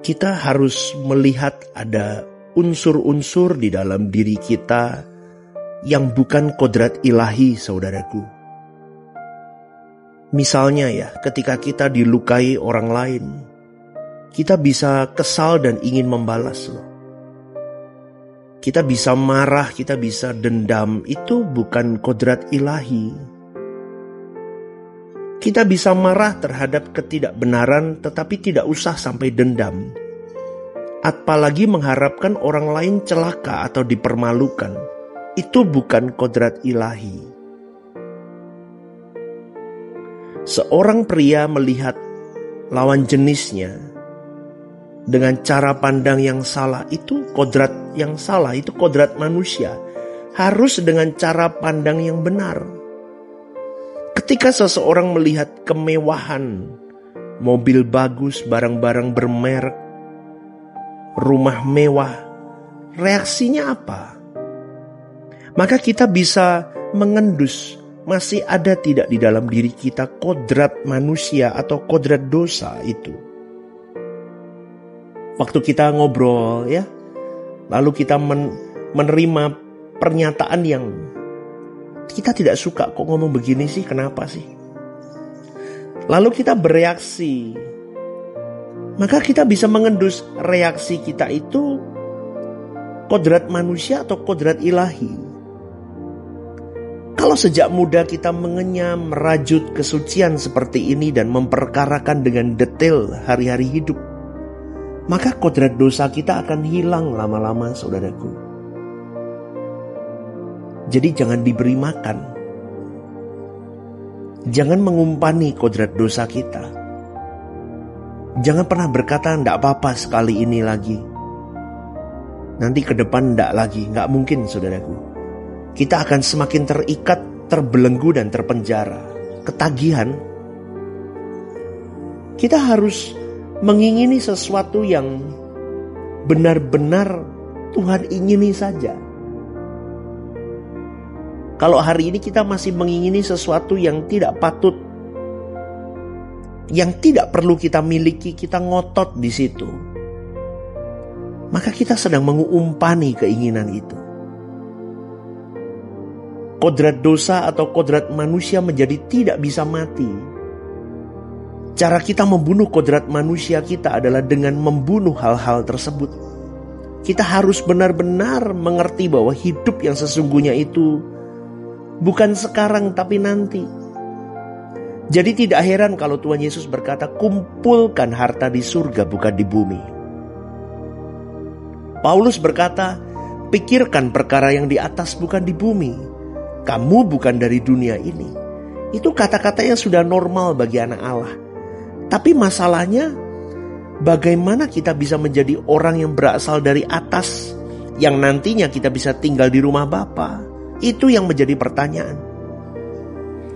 Kita harus melihat ada unsur-unsur di dalam diri kita yang bukan kodrat ilahi, saudaraku. Misalnya ya, ketika kita dilukai orang lain, kita bisa kesal dan ingin membalas loh. Kita bisa marah, kita bisa dendam, itu bukan kodrat ilahi. Kita bisa marah terhadap ketidakbenaran tetapi tidak usah sampai dendam. Apalagi mengharapkan orang lain celaka atau dipermalukan. Itu bukan kodrat ilahi. Seorang pria melihat lawan jenisnya dengan cara pandang yang salah, itu kodrat yang salah, itu kodrat manusia. Harus dengan cara pandang yang benar. Ketika seseorang melihat kemewahan, mobil bagus, barang-barang bermerek, rumah mewah, reaksinya apa? Maka kita bisa mengendus, masih ada tidak di dalam diri kita kodrat manusia atau kodrat dosa itu. Waktu kita ngobrol ya, lalu kita menerima pernyataan yang kita tidak suka, kok ngomong begini sih, kenapa sih? Lalu kita bereaksi. Maka kita bisa mengendus reaksi kita itu kodrat manusia atau kodrat ilahi. Kalau sejak muda kita mengenyam, merajut kesucian seperti ini dan memperkarakan dengan detail hari-hari hidup, maka kodrat dosa kita akan hilang lama-lama, saudaraku. Jadi jangan diberi makan. Jangan mengumpani kodrat dosa kita. Jangan pernah berkata, "Nggak apa-apa sekali ini lagi. Nanti ke depan nggak lagi." Nggak mungkin, saudaraku. Kita akan semakin terikat, terbelenggu dan terpenjara. Ketagihan. Kita harus mengingini sesuatu yang benar-benar Tuhan ingini saja. Kalau hari ini kita masih mengingini sesuatu yang tidak patut, yang tidak perlu kita miliki, kita ngotot di situ, maka kita sedang mengumpani keinginan itu. Kodrat dosa atau kodrat manusia menjadi tidak bisa mati. Cara kita membunuh kodrat manusia kita adalah dengan membunuh hal-hal tersebut. Kita harus benar-benar mengerti bahwa hidup yang sesungguhnya itu bukan sekarang tapi nanti. Jadi tidak heran kalau Tuhan Yesus berkata, kumpulkan harta di surga bukan di bumi. Paulus berkata, pikirkan perkara yang di atas bukan di bumi. Kamu bukan dari dunia ini. Itu kata-kata yang sudah normal bagi anak Allah. Tapi masalahnya, bagaimana kita bisa menjadi orang yang berasal dari atas, yang nantinya kita bisa tinggal di rumah Bapa? Itu yang menjadi pertanyaan.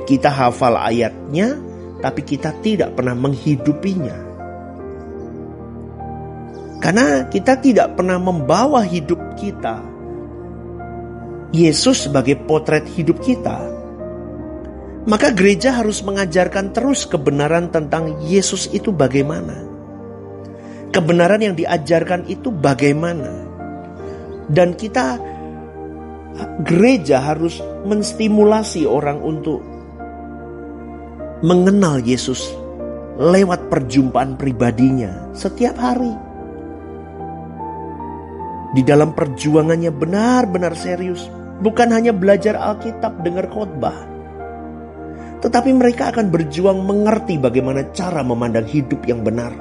Kita hafal ayatnya, tapi kita tidak pernah menghidupinya. Karena kita tidak pernah membawa hidup kita, Yesus sebagai potret hidup kita. Maka gereja harus mengajarkan terus kebenaran tentang Yesus itu bagaimana. Kebenaran yang diajarkan itu bagaimana. Dan kita, gereja harus menstimulasi orang untuk mengenal Yesus lewat perjumpaan pribadinya setiap hari. Di dalam perjuangannya benar-benar serius. Bukan hanya belajar Alkitab, dengar khotbah. Tetapi mereka akan berjuang mengerti bagaimana cara memandang hidup yang benar.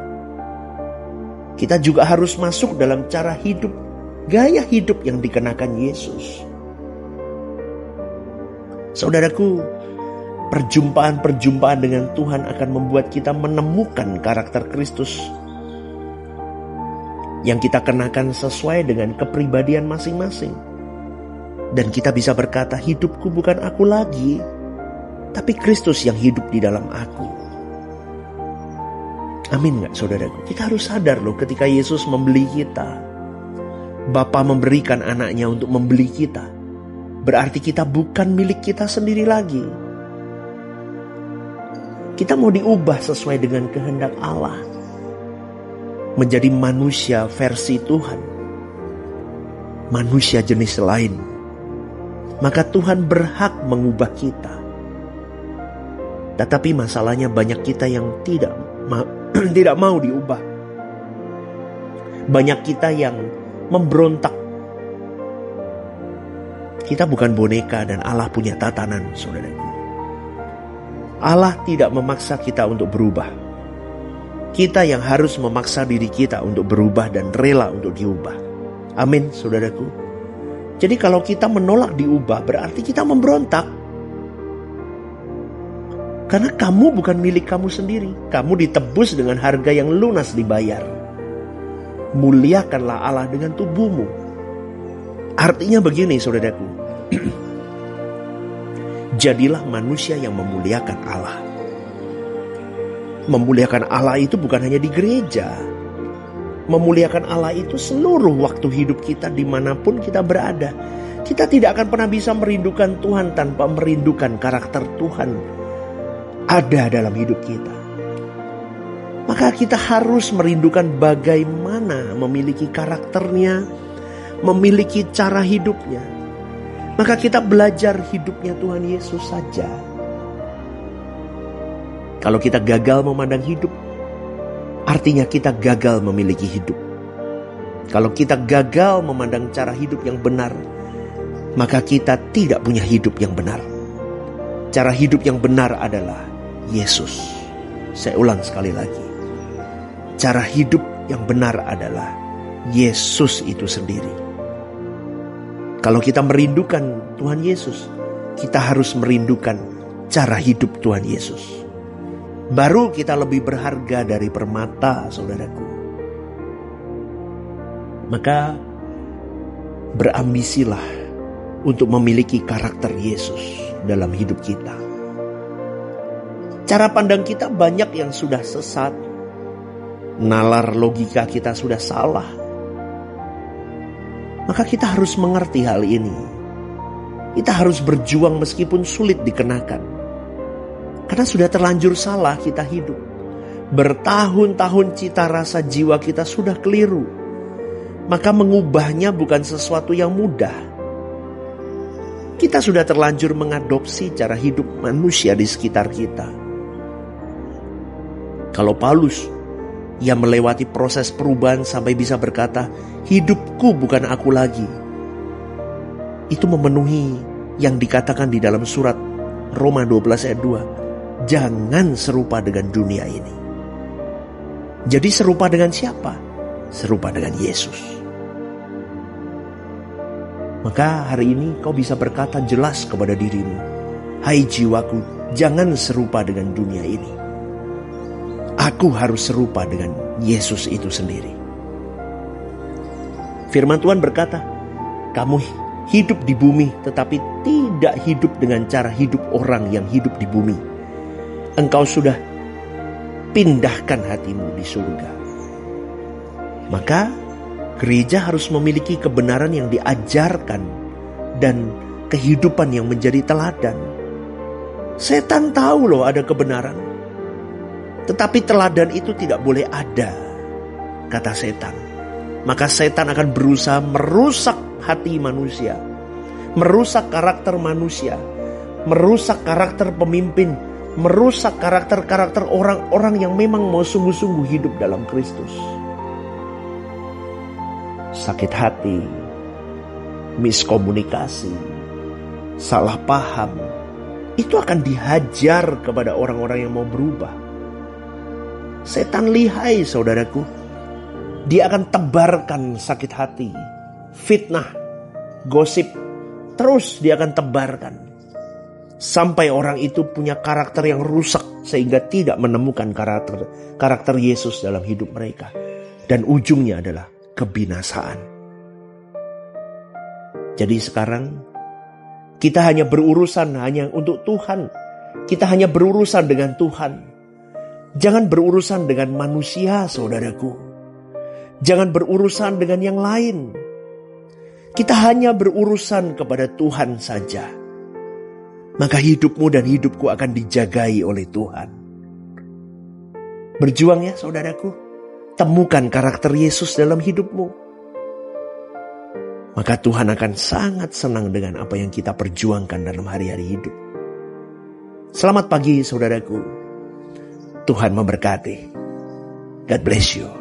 Kita juga harus masuk dalam cara hidup, gaya hidup yang dikenakan Yesus. Saudaraku, perjumpaan-perjumpaan dengan Tuhan akan membuat kita menemukan karakter Kristus yang kita kenakan sesuai dengan kepribadian masing-masing. Dan kita bisa berkata, hidupku bukan aku lagi, tapi Kristus yang hidup di dalam aku. Amin gak saudaraku? Kita harus sadar loh, ketika Yesus membeli kita, Bapa memberikan anaknya untuk membeli kita, berarti kita bukan milik kita sendiri lagi. Kita mau diubah sesuai dengan kehendak Allah, menjadi manusia versi Tuhan, manusia jenis lain. Maka Tuhan berhak mengubah kita. Tetapi masalahnya banyak kita yang tidak mau diubah. Banyak kita yang memberontak. Kita bukan boneka dan Allah punya tatanan, saudaraku. Allah tidak memaksa kita untuk berubah. Kita yang harus memaksa diri kita untuk berubah dan rela untuk diubah. Amin, saudaraku. Jadi kalau kita menolak diubah, berarti kita memberontak. Karena kamu bukan milik kamu sendiri. Kamu ditebus dengan harga yang lunas dibayar. Muliakanlah Allah dengan tubuhmu. Artinya begini, saudaraku. Jadilah manusia yang memuliakan Allah. Memuliakan Allah itu bukan hanya di gereja. Memuliakan Allah itu seluruh waktu hidup kita dimanapun kita berada. Kita tidak akan pernah bisa merindukan Tuhan tanpa merindukan karakter Tuhan ada dalam hidup kita. Maka kita harus merindukan bagaimana memiliki karakternya, memiliki cara hidupnya. Maka kita belajar hidupnya Tuhan Yesus saja. Kalau kita gagal memandang hidup, artinya kita gagal memiliki hidup. Kalau kita gagal memandang cara hidup yang benar, maka kita tidak punya hidup yang benar. Cara hidup yang benar adalah Yesus. Saya ulang sekali lagi. Cara hidup yang benar adalah Yesus itu sendiri. Kalau kita merindukan Tuhan Yesus, kita harus merindukan cara hidup Tuhan Yesus. Baru kita lebih berharga dari permata, saudaraku. Maka berambisilah untuk memiliki karakter Yesus dalam hidup kita. Cara pandang kita banyak yang sudah sesat. Nalar logika kita sudah salah. Maka kita harus mengerti hal ini. Kita harus berjuang meskipun sulit dikenakan. Karena sudah terlanjur salah kita hidup. Bertahun-tahun cita rasa jiwa kita sudah keliru. Maka mengubahnya bukan sesuatu yang mudah. Kita sudah terlanjur mengadopsi cara hidup manusia di sekitar kita. Kalau Paulus, ia melewati proses perubahan sampai bisa berkata, hidupku bukan aku lagi. Itu memenuhi yang dikatakan di dalam surat Roma 12 ayat 2. Jangan serupa dengan dunia ini. Jadi serupa dengan siapa? Serupa dengan Yesus. Maka hari ini kau bisa berkata jelas kepada dirimu, hai jiwaku, jangan serupa dengan dunia ini. Aku harus serupa dengan Yesus itu sendiri. Firman Tuhan berkata, kamu hidup di bumi tetapi tidak hidup dengan cara hidup orang yang hidup di bumi. Engkau sudah pindahkan hatimu di surga. Maka gereja harus memiliki kebenaran yang diajarkan dan kehidupan yang menjadi teladan. Setan tahu loh ada kebenaran. Tetapi teladan itu tidak boleh ada, kata setan. Maka setan akan berusaha merusak hati manusia, merusak karakter manusia, merusak karakter pemimpin, merusak karakter-karakter orang-orang yang memang mau sungguh-sungguh hidup dalam Kristus. Sakit hati, miskomunikasi, salah paham, itu akan dihajar kepada orang-orang yang mau berubah. Setan lihai, saudaraku. Dia akan tebarkan sakit hati, fitnah, gosip. Terus dia akan tebarkan. Sampai orang itu punya karakter yang rusak sehingga tidak menemukan karakter Yesus dalam hidup mereka. Dan ujungnya adalah kebinasaan. Jadi sekarang kita hanya berurusan hanya untuk Tuhan. Kita hanya berurusan dengan Tuhan. Jangan berurusan dengan manusia, saudaraku. Jangan berurusan dengan yang lain. kita hanya berurusan kepada Tuhan saja, maka hidupmu dan hidupku akan dijagai oleh Tuhan. Berjuang ya saudaraku, temukan karakter Yesus dalam hidupmu. Maka Tuhan akan sangat senang dengan apa yang kita perjuangkan dalam hari-hari hidup. Selamat pagi saudaraku, Tuhan memberkati. God bless you.